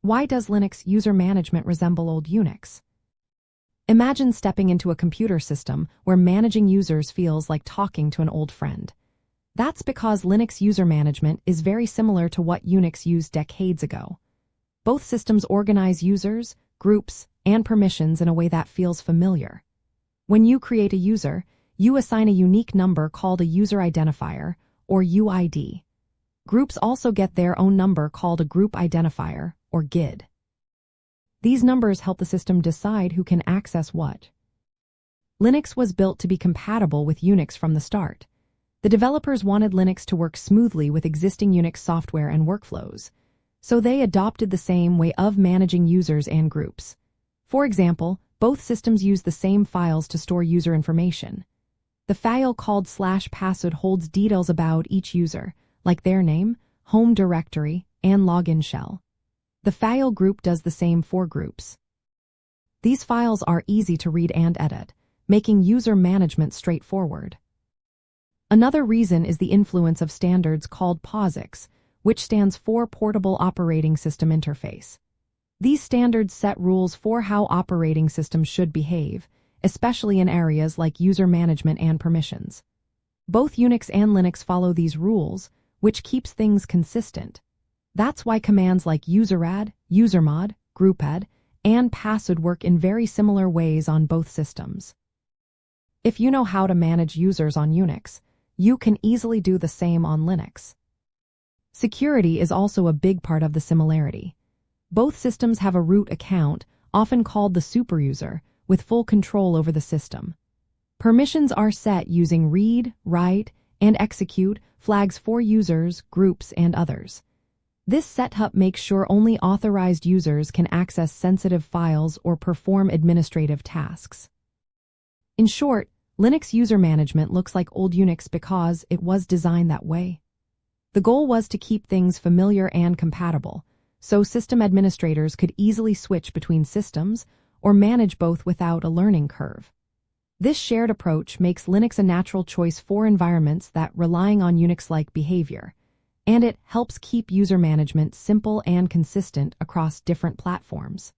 Why does Linux user management resemble old Unix? Imagine stepping into a computer system where managing users feels like talking to an old friend. That's because Linux user management is very similar to what Unix used decades ago. Both systems organize users, groups, and permissions in a way that feels familiar. When you create a user, you assign a unique number called a user identifier, or UID. Groups also get their own number called a group identifier, or GID. These numbers help the system decide who can access what. Linux was built to be compatible with Unix from the start. The developers wanted Linux to work smoothly with existing Unix software and workflows, so they adopted the same way of managing users and groups. For example, both systems use the same files to store user information. The file called /passwd holds details about each user, like their name, home directory, and login shell. The file group does the same for groups. These files are easy to read and edit, making user management straightforward. Another reason is the influence of standards called POSIX, which stands for Portable Operating System Interface. These standards set rules for how operating systems should behave, especially in areas like user management and permissions. Both Unix and Linux follow these rules, which keeps things consistent. That's why commands like useradd, usermod, grouped, and passwd work in very similar ways on both systems. If you know how to manage users on Unix, you can easily do the same on Linux. Security is also a big part of the similarity. Both systems have a root account, often called the superuser, with full control over the system. Permissions are set using read, write, and execute flags for users, groups, and others. This setup makes sure only authorized users can access sensitive files or perform administrative tasks. In short, Linux user management looks like old Unix because it was designed that way. The goal was to keep things familiar and compatible, so system administrators could easily switch between systems or manage both without a learning curve. This shared approach makes Linux a natural choice for environments that relying on Unix-like behavior, and it helps keep user management simple and consistent across different platforms.